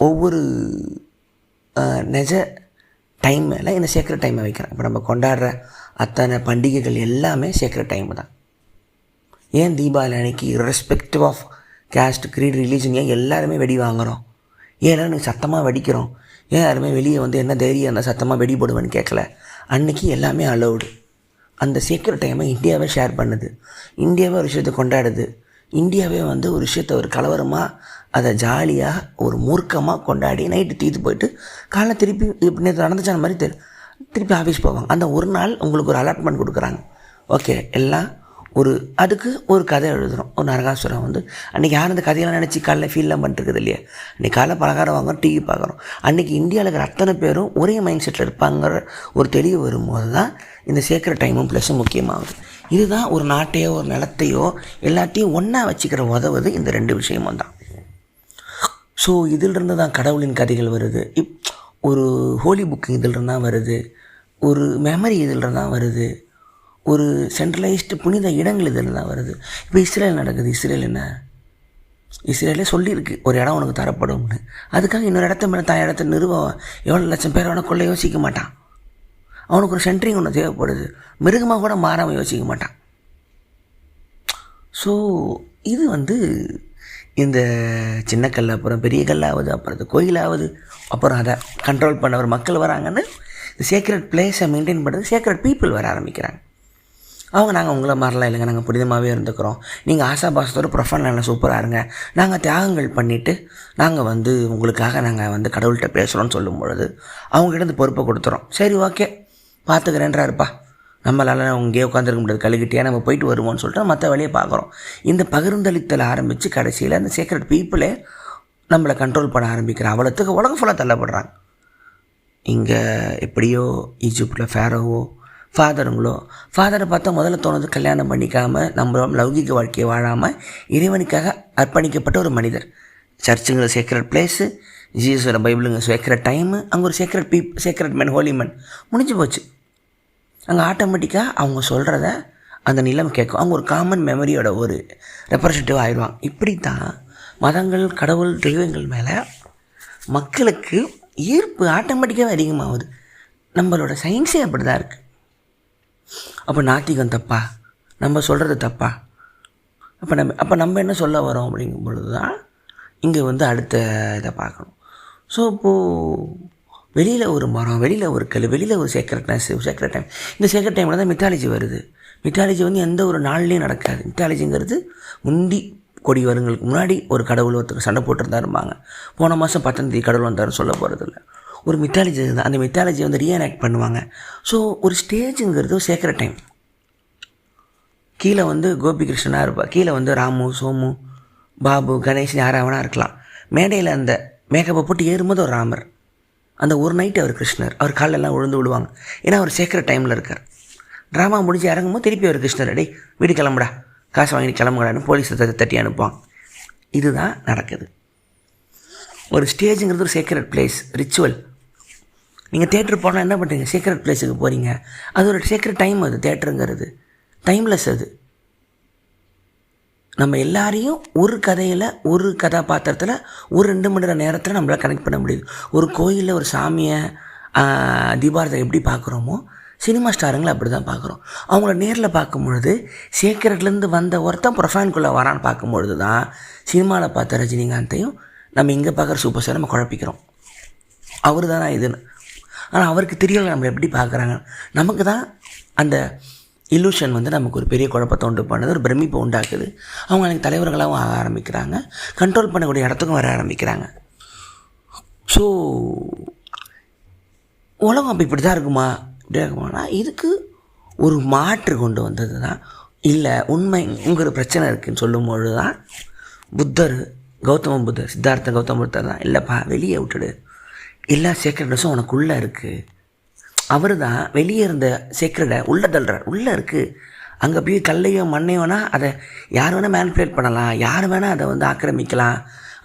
ஒவ்வொரு நெஜ டைம் மேலே இந்த சீக்ரெட் டைமை வைக்கிறான். இப்போ நம்ம கொண்டாடுற அத்தனை பண்டிகைகள் எல்லாமே சீக்ரெட் டைமு தான். ஏன் தீபாவளி அன்னைக்கு respective of caste, creed, religion ஏன் எல்லாருமே வெடி வாங்குகிறோம்? ஏன் எல்லோரும் சத்தமாக வெடிக்கிறோம்? ஏன் யாருமே வெளியே வந்து என்ன தைரியம் அந்த சத்தமாக வெடி போடுவேன்னு கேட்கல. அன்றைக்கி எல்லாமே அலௌடு. அந்த சீக்ரெட் டைமை இந்தியாவே ஷேர் பண்ணுது. இந்தியாவே ஒரு விஷயத்தை கொண்டாடுது. இந்தியாவே வந்து ஒரு விஷயத்தை ஒரு கலவரமாக அதை ஜாலியாக ஒரு மூர்க்கமாக கொண்டாடி நைட்டு தீர்த்து போயிட்டு காலைல திருப்பி இப்படி நேற்று நடந்துச்சான மாதிரி திருப்பி ஆஃபீஸ் போவாங்க. அந்த ஒரு நாள் உங்களுக்கு ஒரு அலாட்மெண்ட் கொடுக்குறாங்க. ஓகே, எல்லாம் அதுக்கு ஒரு கதை எழுதுகிறோம். ஒரு நரகாசுரம் வந்து அன்றைக்கி யார் அந்த கதையெல்லாம் நினச்சி காலைல ஃபீல்லாம் பண்ணிட்டுருக்குது இல்லையா? அன்றைக்கி காலைல பலகாரம் வாங்குறோம், டிவி பார்க்குறோம். அன்றைக்கி இந்தியாவில் இருக்கிற அத்தனை பேரும் ஒரே மைண்ட் செட்டில் இருப்பாங்கிற ஒரு தெளிவு வரும்போது தான் இந்த சீக்ரெட் டைமும் ப்ளஸும் முக்கியமாகுது. இதுதான் ஒரு நாட்டையோ ஒரு நிலத்தையோ எல்லாத்தையும் ஒன்றா வச்சுக்கிற உதவுது இந்த ரெண்டு விஷயமும் தான். ஸோ இதிலிருந்து தான் கடவுளின் கதைகள் வருது. ஒரு ஹோலி புக்கு இதிலிருந்து தான் வருது. ஒரு மெமரி இதிலிருந்து தான் வருது. ஒரு சென்ட்ரலைஸ்டு புனித இடங்கள் இதில் தான் வருது. இப்போ இஸ்ரேல் நடக்குது. இஸ்ரேலே சொல்லியிருக்கு ஒரு இடம் உனக்கு தரப்படும்னு. அதுக்காக இன்னொரு இடத்த மேலே தான் இடத்த நிறுவம் எவ்வளோ லட்சம் பேர் அவனை கொள்ள யோசிக்க மாட்டான். அவனுக்கு ஒரு சென்ட்ரிங் ஒன்று தேவைப்படுது. மிருகமாக கூட மாறாமல் யோசிக்க மாட்டான். ஸோ இது வந்து இந்த சின்ன கல் அப்புறம் பெரிய கல்லாவது, அப்புறம் இந்த கோயிலாவது, அப்புறம் அதை கண்ட்ரோல் பண்ண ஒரு மக்கள் வராங்கன்னு இந்த சீக்ரெட் பிளேஸை மெயின்டைன் பண்ணுறது சீக்ரெட் பீப்புள் வர ஆரம்பிக்கிறாங்க. அவங்க நாங்கள் உங்களை மாதிரிலாம் இல்லைங்க, நாங்கள் புனிதமாகவே இருந்துக்கிறோம், நீங்கள் ஆசாபாசத்தோடு ப்ரொஃபைல் நல்லா சூப்பராக இருங்க, நாங்கள் தியாகங்கள் பண்ணிவிட்டு நாங்கள் வந்து உங்களுக்காக நாங்கள் வந்து கடவுள்கிட்ட பேசுகிறோன்னு சொல்லும் பொழுது அவங்ககிட்ட இந்த பொறுப்பை கொடுத்துறோம். சரி, ஓகே, பார்த்துக்கிறேன்றாருப்பா, நம்மளால் இங்கேயே உட்காந்துருக்க முடியாது, கழுகிட்டியாக நம்ம போயிட்டு வருவோம்னு சொல்லிட்டு மற்ற வேலையை பார்க்குறோம். இந்த பகிர்ந்தளித்தல் ஆரம்பித்து கடைசியில் அந்த சீக்ரெட் பீப்புளே நம்மளை கண்ட்ரோல் பண்ண ஆரம்பிக்கிற அவலத்துக்கு உலகம் ஃபுல்லாக தள்ளப்படுறாங்க. இங்கே எப்படியோ ஈஜிப்டில் ஃபாதரை பார்த்தா முதல்ல தோணுது கல்யாணம் பண்ணிக்காமல் நம்மளோட லௌகிக வாழ்க்கையை வாழாமல் இறைவனுக்காக அர்ப்பணிக்கப்பட்ட ஒரு மனிதர். சர்ச்சுங்கிற சீக்ரெட் பிளேஸு, ஜீசஸோட பைபிளுங்க சீக்ரெட் டைமு, அங்கே ஒரு சீக்ரெட் மேன், ஹோலி மேன் முடிஞ்சு போச்சு. அங்கே ஆட்டோமேட்டிக்காக அவங்க சொல்கிறத அந்த நிலம் கேட்கும். அவங்க ஒரு காமன் மெமரியோட ஒரு ரெப்ரசன்டேட்டிவ் ஆயிடுவாங்க. இப்படி தான் மதங்கள், கடவுள், தெய்வங்கள் மேலே மக்களுக்கு ஈர்ப்பு ஆட்டோமேட்டிக்காகவே அதிகமாகுது. நம்மளோட சயின்ஸே அப்படி தான் இருக்குது. அப்போ நாத்திகம் தப்பா? நம்ம சொல்கிறது தப்பா? அப்போ நம்ம என்ன சொல்ல வரோம் அப்படிங்கும் பொழுது தான் இங்கே அடுத்த இதை பார்க்கணும். ஸோ இப்போது வெளியில் ஒரு மரம், வெளியில் ஒரு கல், வெளியில் ஒரு சேக்ரெட் டைம். இந்த சேக்ரெட் டைமில் தான் மித்தாலஜி வருது. மித்தாலஜி எந்த ஒரு நாள்லேயும் நடக்காது. மித்தாலஜிங்கிறது முந்தி கொடி வருங்களுக்கு முன்னாடி ஒரு கடவுள் ஒருத்தர் சண்டை போட்டுருந்தாருப்பாங்க. போன மாதம் 10ஆம் தேதி கடவுள் வந்தாருன்னு சொல்ல போகிறதில்ல. ஒரு மித்தாலஜி தான். அந்த மித்தாலஜியை ரீஎனாக்ட் பண்ணுவாங்க. ஸோ ஒரு ஸ்டேஜுங்கிறது ஒரு சேக்ரெட் டைம். கீழே கோபிகிருஷ்ணனாக இருப்பார், கீழே ராமு, சோமு, பாபு, கணேஷ் யாராவனா இருக்கலாம். மேடையில் அந்த மேக்கப்பை போட்டு ஏறும்போது ஒரு ராமர், அந்த ஒரு நைட்டு அவர் கிருஷ்ணர். அவர் காலெல்லாம் விழுந்து விடுவாங்க. ஏன்னா அவர் சேக்ரெட் டைமில் இருக்கார். ட்ராமா முடிஞ்சு இறங்கும்போது திருப்பி அவர் கிருஷ்ணர், டேய் வீடு கிளம்புடா, காசு வாங்கிட்டு கிளம்புடான்னு போலீஸை தட்டி அனுப்புவான். இதுதான் நடக்குது. ஒரு ஸ்டேஜுங்கிறது ஒரு சேக்ரெட் பிளேஸ், ரிச்சுவல். நீங்கள் தேட்டர் போனால் என்ன பண்ணுறீங்க? சீக்ரெட் பிளேஸுக்கு போகிறீங்க. அது ஒரு சீக்ரெட் டைம். அது தேட்டருங்கிறது டைம்லெஸ். அது நம்ம எல்லாரையும் ஒரு கதையில், ஒரு கதாபாத்திரத்தில் ஒரு 2 மணி நேரத்தில் நம்மளால் கனெக்ட் பண்ண முடியுது. ஒரு கோயிலில் ஒரு சாமியை தீபாரத்தை எப்படி பார்க்குறோமோ, சினிமா ஸ்டாருங்களை அப்படி தான் பார்க்குறோம். அவங்கள நேரில் பார்க்கும்பொழுது சீக்கிரட்லேருந்து வந்த ஒருத்தன் ப்ரொஃபைனுக்குள்ளே வரான்னு பார்க்கும்பொழுது தான் சினிமாவில் பார்த்த ரஜினிகாந்தையும் நம்ம இங்கே பார்க்குற சூப்பர் ஸ்டார் நம்ம குழப்பிக்கிறோம். அவர் தானே இதுன்னு. ஆனால் அவருக்கு தெரியல நம்ம எப்படி பார்க்குறாங்க. நமக்கு தான் அந்த இல்லூஷன் நமக்கு ஒரு பெரிய குழப்பத்தை உண்டு பண்ணுது, ஒரு பிரமிப்பை உண்டாக்குது. அவங்க எனக்கு தலைவர்களாகவும் ஆக ஆரம்பிக்கிறாங்க, கண்ட்ரோல் பண்ணக்கூடிய இடத்துக்கும் வர ஆரம்பிக்கிறாங்க. ஸோ உலகம் அப்போ இப்படி தான் இருக்குமா, இப்படி இருக்குமானா இதுக்கு ஒரு மாற்று கொண்டு வந்தது தான். இல்லை உண்மைங்கிற பிரச்சனை இருக்குதுன்னு சொல்லும்பொழுது தான் புத்தர், கௌதம புத்தர், சித்தார்த்த கௌதம புத்தர் தான் இல்லைப்பா வெளியே விட்டுடு, எல்லா சேக்ரெட்னஸும் உனக்குள்ளே இருக்குது. அவர் தான் வெளியே இருந்த சேக்ரெட்டை உள்ளே தள்ளுறார். உள்ளே இருக்குது. அங்கே போய் கல்லையோ மண்ணையோனா அதை யார் வேணால் மேனிப்புலேட் பண்ணலாம், யார் வேணால் அதை ஆக்கிரமிக்கலாம்.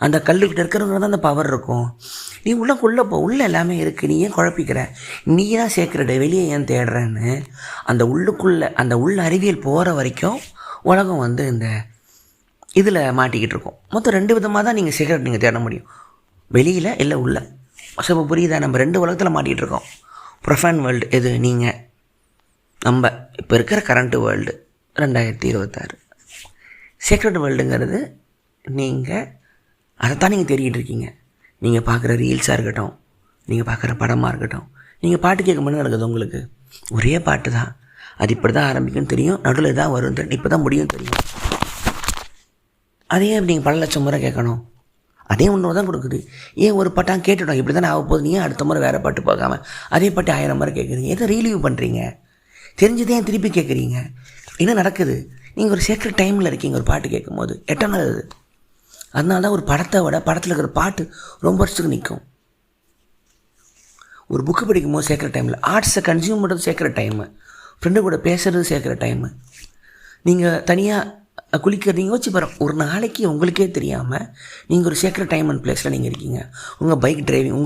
அந்த கல்லுக்கிட்ட இருக்கிறவங்க தான் அந்த பவர் இருக்கும். நீ உள்ளே போ, உள்ளே எல்லாமே இருக்குது, நீ ஏன் குழப்பிக்கிற, நீ தான் சேக்ரெட்டை வெளியே ஏன் தேடுறேன்னு அந்த உள்ளுக்குள்ளே அந்த உள்ள அறிவியல் போகிற வரைக்கும் உலகம் இந்த இதில் மாட்டிக்கிட்டு இருக்கும். மொத்தம் 2 விதமாக தான் நீங்கள் சேக்ரெட் நீங்கள் தேட முடியும், வெளியில் இல்லை உள்ள. இப்போ புரியுதா? நம்ம 2 உலகத்தில் மாட்டிகிட்டு இருக்கோம். ப்ரொஃபைன் வேர்ல்டு எது? நீங்கள் நம்ம இப்போ இருக்கிற கரண்ட்டு வேர்ல்டு 2026. சேக்ரெட் வேர்ல்டுங்கிறது நீங்கள் அதைத்தான் நீங்கள் தேடிக்கிட்டு இருக்கீங்க. நீங்கள் பார்க்குற ரீல்ஸாக இருக்கட்டும், நீங்கள் பார்க்குற படமாக இருக்கட்டும், நீங்கள் பாட்டு கேட்க மட்டும் நடக்குது. உங்களுக்கு ஒரே பாட்டு தான், அது இப்படி தான் ஆரம்பிக்கும்னு தெரியும், நடுவில் தான் வரும் தெரியும், இப்போ தான் முடியும் தெரியும். அதையே நீங்கள் பல லட்சம் முறை கேட்கணும். அதே ஒன்று தான் கொடுக்குது. ஏன் ஒரு பாட்டாக கேட்டுட்டோம், இப்படி தானே ஆக போகுது, நீ அடுத்த முறை வேறு பாட்டு பார்க்காம அதே பாட்டு 1000 முறை கேட்குறீங்க. எதை ரீலீவ் பண்ணுறீங்க? தெரிஞ்சதே ஏன் திருப்பி கேட்குறீங்க? என்ன நடக்குது? நீங்கள் ஒரு சேக்ரெட் டைமில் இருக்கீங்க. ஒரு பாட்டு கேட்கும் போது எட்டனால் அது. அதனால தான் ஒரு படத்தை விட படத்தில் இருக்கிற பாட்டு ரொம்ப வருஷத்துக்கு நிற்கும். ஒரு புக்கு படிக்கும் போது சேக்ரெட் டைமில், ஆர்ட்ஸை கன்சியூம் பண்ணுறது சேக்ரெட் டைமு, ஃப்ரெண்டு கூட பேசுகிறது சேக்ரெட் டைமு, நீங்கள் தனியாக குளிக்கிறீங்க வச்சு பாரு. ஒரு நாளைக்கு உங்களுக்கே தெரியாமல் நீங்கள் ஒரு சேக்ரெட் டைம் அண்ட் பிளேஸில் நீங்கள் இருக்கீங்க. உங்கள் பைக் டிரைவிங்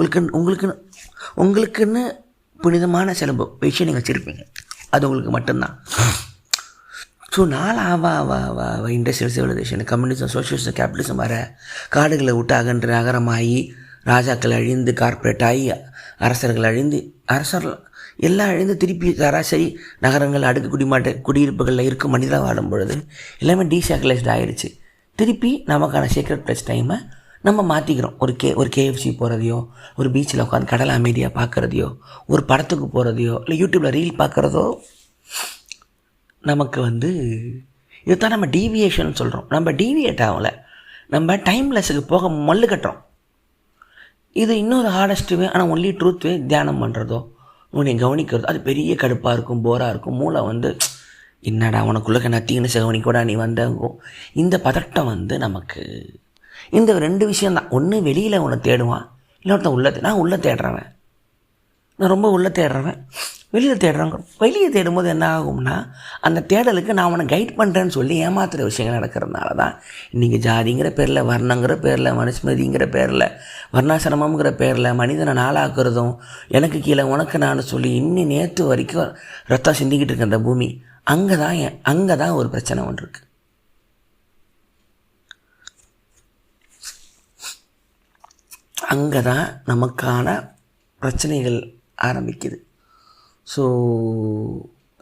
உங்களுக்குன்னு புனிதமான சில விஷயம் நீங்கள் வச்சுருப்பீங்க, அது உங்களுக்கு மட்டும்தான். So industrial civilisation, communism, socialism, capitalism வர, காடுகளை விட்டு அகன்று நகரமாகி, ராஜாக்கள் அழிந்து கார்ப்பரேட் ஆகி, அரசர்கள் அழிந்து, எல்லாம் அழிந்து திருப்பி சராசரி நகரங்கள், அடுக்கு குடியிருப்புகளில் இருக்கும் மனிதராக வாடும் பொழுது எல்லாமே டீசாக்கலைஸ்ட் ஆகிடுச்சு. திருப்பி நமக்கான சீக்ரெட் பிளேஸ் டைமை நம்ம மாற்றிக்கிறோம். ஒரு KFC போகிறதையோ, ஒரு பீச்சில் உட்காந்து கடலை அமைதியாக பார்க்குறதையோ, ஒரு படத்துக்கு போகிறதையோ, இல்லை யூடியூப்பில் ரீல் பார்க்குறதோ நமக்கு இதுதான் நம்ம டீவியேஷன் சொல்கிறோம். நம்ம டீவியேட் ஆகலை, நம்ம டைம்லெஸ்ஸுக்கு போக மல்லு கட்டுறோம். இது இன்னொரு ஹார்டஸ்ட்டு ஆனால் ஒன்லி ட்ரூத் வே. தியானம் பண்ணுறதோ, உன்னை கவனிக்கிறதோ, அது பெரிய கடுப்பாக இருக்கும், போராக இருக்கும். மூளை என்னடா உனக்குள்ளே நத்திங்கன்னு கவனிக்கூடா நீ வந்தங்கும். இந்த பதட்டம் நமக்கு இந்த 2 விஷயந்தான். ஒன்று வெளியில் உன்னை தேடுவான், இன்னொருத்தன் உள்ளது. நான் உள்ளே தேடுறவன். நான் ரொம்ப உள்ளே தேடுறவன், வெளியில் தேடுறாங்க. வெளியே தேடும்போது என்ன ஆகும்னா, அந்த தேடலுக்கு நான் அவனை கைட் பண்ணுறேன்னு சொல்லி ஏமாத்துகிற விஷயங்கள் நடக்கிறதுனால தான் இன்றைக்கி ஜாதிங்கிற பேரில், வர்ணங்கிற பேரில், மனுஸ்மிருதிங்கிற பேரில், வர்ணாசிரமங்கிற பேரில் மனிதனை நாளாக்குறதும், எனக்கு கீழே உனக்கு நான் சொல்லி இன்னும் நேற்று வரைக்கும் ரத்தம் சிந்திக்கிட்டு இருக்க அந்த பூமி, அங்கே தான் ஒரு பிரச்சனை ஒன்று இருக்குது. அங்கே தான் நமக்கான பிரச்சனைகள் ஆரம்பிக்குது. ஸோ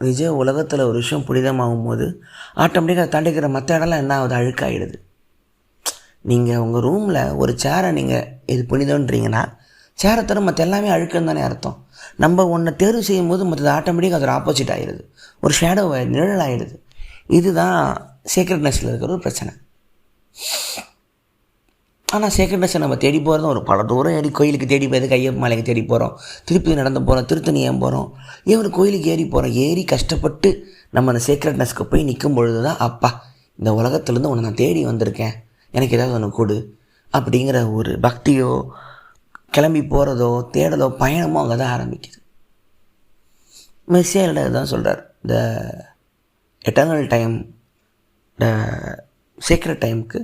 நிஜ உலகத்தில் ஒரு விஷயம் புனிதமாகும் போது ஆட்டோமேட்டிக்காக அதை தாண்டிக்கிற மற்ற இடம்லாம் என்ன ஆகுது, அழுக்காகிடுது. நீங்கள் உங்கள் ரூமில் ஒரு சேரை நீங்கள் இது புனிதன்றீங்கன்னா, சேரை தர மற்ற எல்லாமே அழுக்குன்னு தானே அர்த்தம். நம்ம ஒன்றை தேர்வு செய்யும் போது மற்றது ஆட்டோமேட்டிக்காக அது ஆப்போசிட் ஆகிடுது, ஒரு ஷேடோ நிழல் ஆகிடுது. இதுதான் சீக்ரெட்னஸில் இருக்கிற ஒரு பிரச்சனை. ஆனால் சேக்ரெட்னஸை நம்ம தேடி போகிறதும் ஒரு பல தூரம் ஏறி கோயிலுக்கு தேடி போய் ஐயப்ப மலைக்கு தேடி போகிறோம், திருப்பதி நடந்து போகிறோம், திருத்தணி ஏன் போகிறோம், ஏன் ஒரு கோயிலுக்கு ஏறி போகிறோம். ஏறி கஷ்டப்பட்டு நம்ம அந்த சேக்ரெட்னஸ்க்கு போய் நிற்கும் பொழுது தான், அப்பா இந்த உலகத்துலேருந்து உன்னை நான் தேடி வந்திருக்கேன், எனக்கு ஏதாவது ஒன்று கொடு அப்படிங்கிற ஒரு பக்தியோ கிளம்பி போகிறதோ தேடலோ பயணமோ அங்கே தான் ஆரம்பிக்குது. மெஸ்ஸியாரிட தான் சொல்கிறார், த எட்டர்னல் டைம், த சீக்ரெட் டைமுக்கு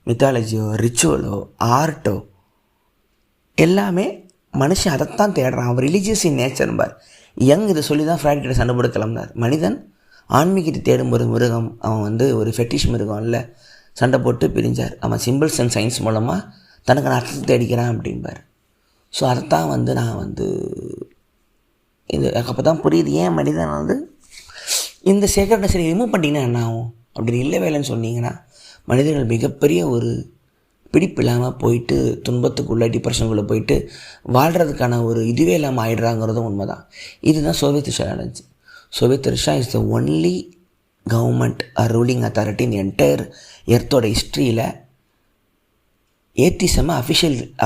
மித்தாலஜியோ ரிச்சுவலோ ஆர்ட்டோ எல்லாமே மனுஷன் அதைத்தான் தேடுறான். அவன் ரிலீஜியஸ் இன் நேச்சர்பார். இதை சொல்லி தான் ஃப்ராய்ட் கிட்ட சண்டை போட கிளம்பினார். மனிதன் ஆன்மீகத்தை தேடும் ஒரு மிருகம், அவன் ஒரு ஃபெட்டிஷ் மிருகம் இல்லை, சண்டை போட்டு பிரிஞ்சார். அவன் சிம்பிள்ஸ் அண்ட் சயின்ஸ் மூலமாக தனக்கு நான் அர்த்தத்தை தேடிக்கிறான் அப்படின்பார். ஸோ அதைத்தான் நான் இது அப்போ தான் புரியுது ஏன் மனிதன் இந்த சேக்ரெட்னஸ் ரிமூவ் பண்ணிங்கன்னா என்ன ஆகும். அப்படி இல்லை வேலைன்னு சொன்னீங்கன்னா மனிதர்கள் மிகப்பெரிய ஒரு பிடிப்பு இல்லாமல் போயிட்டு துன்பத்துக்குள்ளே டிப்ரெஷனுக்குள்ளே போயிட்டு வாழ்கிறதுக்கான ஒரு இதுவே இல்லாமல் ஆயிடுறாங்கிறதும் உண்மை தான். இதுதான் சோவியத் ரஷ்யா நடந்துச்சு. Soviet Russia is the only government ruling authority இந்த என்டையர் எர்த்தோட ஹிஸ்ட்ரியில் ஏத்திசமை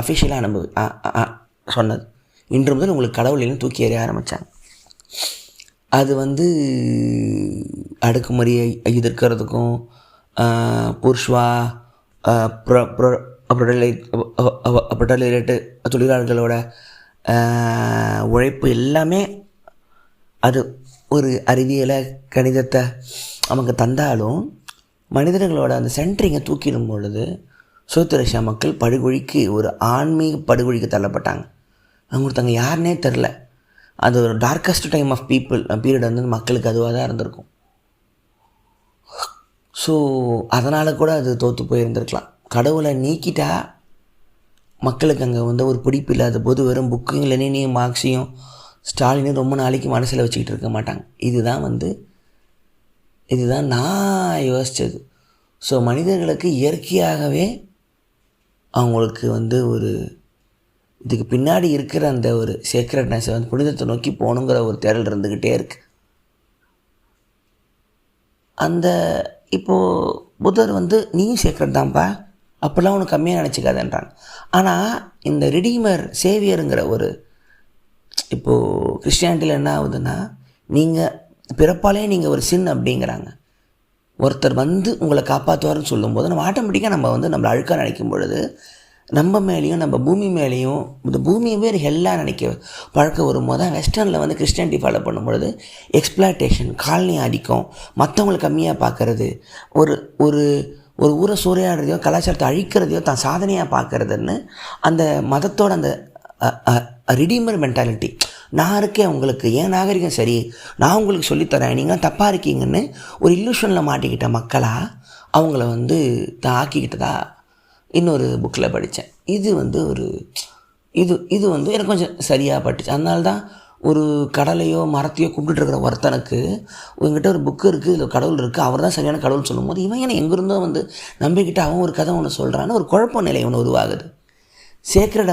அஃபிஷியலாக சொன்னது. இன்று முதல் உங்களுக்கு கடவுளையும் தூக்கி எறிய ஆரம்பித்தாங்க. அது அடுக்குமுறையை எதிர்க்கிறதுக்கும் புர்ஷ்வா புரொடலேட்டு தொழிலாளர்களோட உழைப்பு எல்லாமே அது ஒரு அறிவியலை கணிதத்தை நமக்கு தந்தாலும் மனிதர்களோட அந்த சென்ட்ரிங்கை தூக்கிடும் பொழுது சோவியத் ரஷ்யா மக்கள் படுகொழிக்கு ஒரு ஆன்மீக படுகொழிக்கு தள்ளப்பட்டாங்க. அவங்க ஒருத்தங்க யாருன்னே தெரில. அது ஒரு டார்க்கஸ்ட் டைம் ஆஃப் பீரியட் மக்களுக்கு அதுவாக தான் இருந்திருக்கும். ஸோ அதனால் கூட அது தோற்று போயிருந்திருக்கலாம். கடவுளை நீக்கிட்டா மக்களுக்கு அங்கே ஒரு பிடிப்பு இல்லாத போது வெறும் புக்கும் லெனினையும் மார்க்ஸையும் ஸ்டாலினையும் ரொம்ப நாளைக்கு மனசில் வச்சுக்கிட்டு இருக்க மாட்டாங்க. இதுதான் நான் யோசித்தது. ஸோ மனிதர்களுக்கு இயற்கையாகவே அவங்களுக்கு ஒரு இதுக்கு பின்னாடி இருக்கிற அந்த ஒரு சேக்ரெட்னஸை புனிதத்தை நோக்கி போகணுங்கிற ஒரு தேடல் இருந்துக்கிட்டே இருக்குது. அந்த இப்போது புத்தர் நீயும் சேக்ரெட் தான்ப்பா, அப்போல்லாம் உனக்கு கம்மியாக நினச்சிக்காதன்றாங்க. ஆனால் இந்த ரிடீமர் சேவியருங்கிற ஒரு இப்போது கிறிஸ்டியானிட்டியில் என்ன ஆகுதுன்னா, நீங்கள் பிறப்பாலே நீங்கள் ஒரு சின் அப்படிங்கிறாங்க. ஒருத்தர் உங்களை காப்பாற்றுவார்னு சொல்லும்போது நம்ம ஆட்டோமேட்டிக்காக நம்மளை அழுக்காக நினைக்கும் பொழுது நம்ம மேலேயும் நம்ம பூமி மேலேயும் இந்த பூமியவே ஒரு ஹெல்லாக நினைக்க பழக்க வரும்போது தான் வெஸ்டர்னில் கிறிஸ்டியானிட்டி ஃபாலோ பண்ணும்பொழுது எக்ஸ்ப்ளாய்டேஷன், காலனி ஆதிக்கம், மற்றவங்களை கம்மியாக பார்க்குறது, ஒரு ஒரு ஒரு ஊரை சூறையாடுறதையோ கலாச்சாரத்தை அழிக்கிறதையோ தான் சாதனையாக பார்க்குறதுன்னு அந்த மதத்தோட அந்த ரிடீமர் மென்டாலிட்டி, நான் இருக்கேன் உங்களுக்கு, ஏன் நாகரிகம் சரி, நான் உங்களுக்கு சொல்லித்தரேன், நீங்கள் தப்பாக இருக்கீங்கன்னு ஒரு இல்லூஷனில் மாட்டிக்கிட்ட மக்களாக அவங்கள தான் ஆக்கிக்கிட்டதா இன்னொரு புக்கில் படித்தேன். இது ஒரு இது எனக்கு கொஞ்சம் சரியாக பட்டுச்சு. அதனால தான் ஒரு கடலையோ மரத்தையோ கும்பிட்டுருக்கிற ஒருத்தனுக்கு உங்ககிட்ட ஒரு புக்கு இருக்குது, இதில் கடவுள் இருக்குது, அவர் தான் சரியான கடவுள் சொல்லும்போது இவன் என்ன எங்கேருந்தோ நம்பிக்கிட்டு அவன் ஒரு கதை ஒன்று சொல்கிறான்னு ஒரு குழப்ப நிலை ஒன்று உருவாகுது. சேக்ரெடை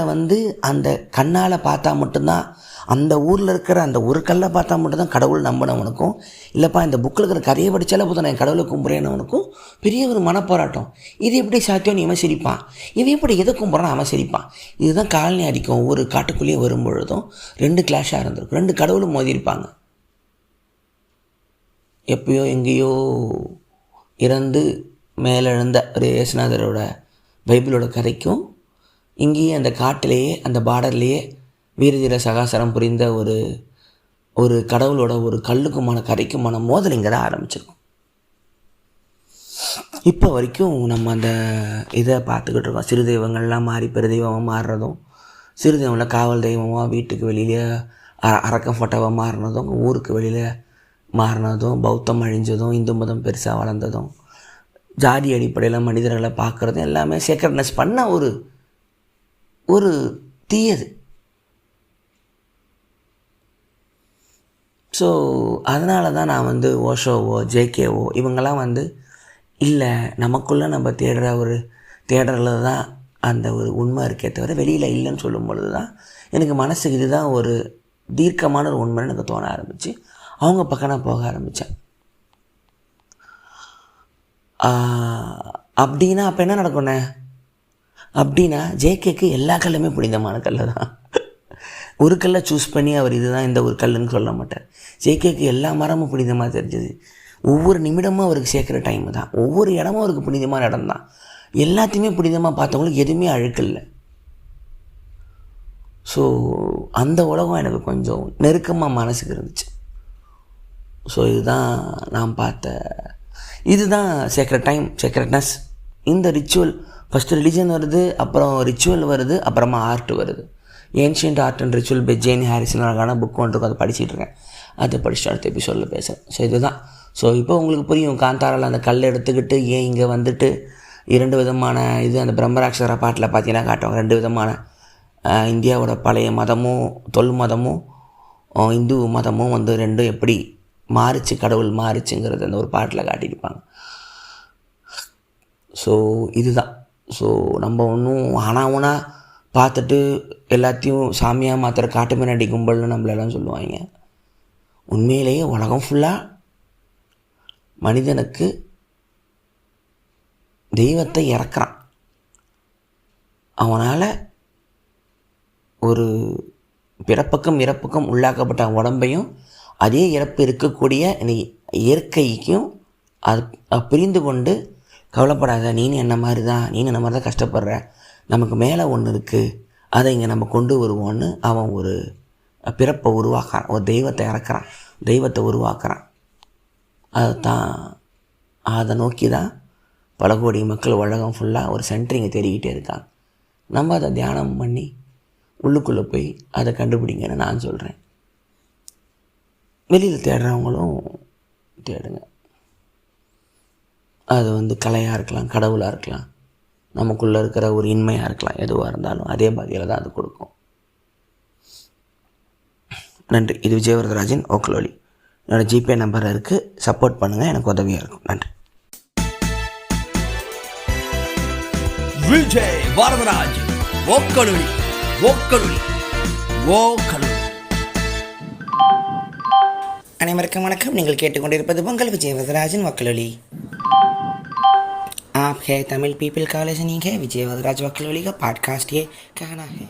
அந்த கண்ணால் பார்த்தா மட்டும்தான், அந்த ஊரில் இருக்கிற அந்த ஒரு கல்லை பார்த்தா மட்டும்தான் கடவுள் நம்பினவனுக்கும், இல்லைப்பா இந்த புக்கில் இருக்கிற கதையை படித்தாலே போதும் நான் கடவுளை கும்புறேன்னவனுக்கும் பெரிய ஒரு மனப்போராட்டம். இது எப்படி சாத்தியம்னு இவன் சிரிப்பான், இவன் எப்படி எதை கும்புறான்னு அவன் சிரிப்பான். இதுதான் காலனி ஆதிக்கம். ஒரு காட்டுக்குள்ளேயே வரும்பொழுதும் 2 கிளாஷாக இருந்திருக்கும், 2 கடவுளும் மோதியிருப்பாங்க. எப்பயோ எங்கேயோ இறந்து மேலெழுந்த ஒரு இயேசுநாதரோட பைபிளோட கதைக்கும் இங்கேயே அந்த காட்டிலேயே அந்த பார்டர்லேயே வீரதீர சகாசரம் புரிந்த ஒரு கடவுளோட ஒரு கல்லுக்குமான கரைக்குமான மோதல் இங்கே தான் ஆரம்பிச்சிருக்கும். இப்போ வரைக்கும் நம்ம அந்த இதை பார்த்துக்கிட்டு இருக்கோம். சிறு தெய்வங்கள்லாம் மாறி பெரு தெய்வமாக மாறுறதும், சிறு தெய்வம்லாம் காவல் தெய்வமாக வீட்டுக்கு வெளியிலே அரக்கம் ஃபோட்டோவாக மாறினதும், ஊருக்கு வெளியில் மாறினதும், பௌத்தம் அழிஞ்சதும், இந்து மதம் பெருசாக வளர்ந்ததும், ஜாதி அடிப்படையில் மனிதர்களை பார்க்குறதும் எல்லாமே சேக்ரட்னஸ் பண்ண ஒரு தீயது. ஸோ அதனால தான் நான் ஓஷோவோ ஜேகேவோ இவங்கெல்லாம் இல்லை, நமக்குள்ளே நம்ம தேடுறதுல தான் அந்த ஒரு உண்மை இருக்கே தவிர வெளியில் இல்லைன்னு சொல்லும் பொழுது தான் எனக்கு மனசுக்கு இதுதான் ஒரு தீர்க்கமான ஒரு உண்மைன்னு எனக்கு தோண ஆரம்பிச்சு அவங்க பக்கம் நான் போக ஆரம்பித்தேன். அப்படின்னா அப்போ என்ன நடக்கும்ண்ணே அப்படின்னா, ஜேகேக்கு எல்லா கல்லுமே புனிதமான கல் தான். ஒரு கல்லை சூஸ் பண்ணி அவர் இதுதான் இந்த ஒரு கல்லுன்னு சொல்ல மாட்டார். ஜேகேக்கு எல்லா மரமும் புனிதமாக தெரிஞ்சது. ஒவ்வொரு நிமிடமும் அவருக்கு சேர்க்குற டைமு தான். ஒவ்வொரு இடமும் அவருக்கு புனிதமான இடம் தான். எல்லாத்தையுமே புனிதமாக பார்த்தவங்களுக்கு எதுவுமே அழுக்கில்லை. ஸோ அந்த உலகம் எனக்கு கொஞ்சம் நெருக்கமாக மனசுக்கு இருந்துச்சு. ஸோ இதுதான் சேக்ரெட்னஸ். இந்த ரிச்சுவல் ஃபஸ்ட்டு ரிலிஜன் வருது, அப்புறம் ரிச்சுவல் வருது, அப்புறமா ஆர்ட் வருது. Ancient art and ritual by Jane Harrison அழகான புக் ஒன்று இருக்கும், அதை படிச்சுட்டு இருக்கேன். அதை படிச்சுட்டு அடுத்த எபிசோடில் பேசுகிறேன். ஸோ இதுதான். ஸோ இப்போ உங்களுக்கு புரியும், காந்தாரால் அந்த கல் எடுத்துக்கிட்டு ஏன் இங்கே 2 விதமான அந்த பிரம்மராட்சர பாட்டில் பார்த்தீங்கன்னா காட்டுவாங்க. 2 விதமான இந்தியாவோட பழைய மதமும் தொல் மதமும் இந்து மதமும் 2 எப்படி மாறிச்சு, கடவுள் மாறிச்சுங்கிறது அந்த ஒரு பாட்டில் காட்டியிருப்பாங்க. ஸோ இதுதான். ஸோ நம்ம ஒன்றும் ஆனாவுனா பார்த்துட்டு எல்லாத்தையும் சாமியாக மாத்திர காட்டு மீனடி கும்பல்னு நம்மளெல்லாம் சொல்லுவாங்க. உண்மையிலேயே உலகம் ஃபுல்லாக மனிதனுக்கு தெய்வத்தை இறக்குறான். அவனால் ஒரு பிறப்புக்கும் இறப்புக்கும் உள்ளாக்கப்பட்ட உடம்பையும் அதே இறப்பு இருக்கக்கூடிய இயற்கைக்கும் அது புரிந்து கொண்டு கவலைப்படாத, நீ என்ன மாதிரி தான் கஷ்டப்படுற, நமக்கு மேலே ஒன்று இருக்குது, அதை இங்கே நம்ம கொண்டு வருவோன்னு அவன் ஒரு பிறப்பை உருவாக்குறான், ஒரு தெய்வத்தை இறக்குறான், தெய்வத்தை உருவாக்குறான். அதை நோக்கி தான் பல கோடி மக்கள் உலகம் ஃபுல்லாக ஒரு சென்டரிங்கை தேடிக்கிட்டே இருக்காங்க. நம்ம அதை தியானம் பண்ணி உள்ளுக்குள்ளே போய் அதை கண்டுபிடிங்கன்னு நான் சொல்கிறேன். வெளியில் தேடுறவங்களும் தேடுங்க. அது கலையாக இருக்கலாம், கடவுளாக இருக்கலாம், நமக்குள்ளே இருக்கிற ஒரு இன்மையாக இருக்கலாம், எதுவாக இருந்தாலும் அதே பாதியில் தான் அது கொடுக்கும். நன்றி. இது விஜயவரதராஜன் ஓக்கலொலி. என்னோடய ஜிபே நம்பர் இருக்குது, சப்போர்ட் பண்ணுங்கள், எனக்கு உதவியாக இருக்கும். நன்றி. விஜய் வரதராஜ் ஓக்கலொலி. அனைவருக்கும் வணக்கம். நீங்கள் கேட்டுக்கொண்டிருப்பது உங்கள் விஜய் வரதராஜன் वकलोली। आप है तमिल पीपल कॉलेज नहीं है, विजय वरदराज वकलोली का पॉडकास्ट ये कहना है।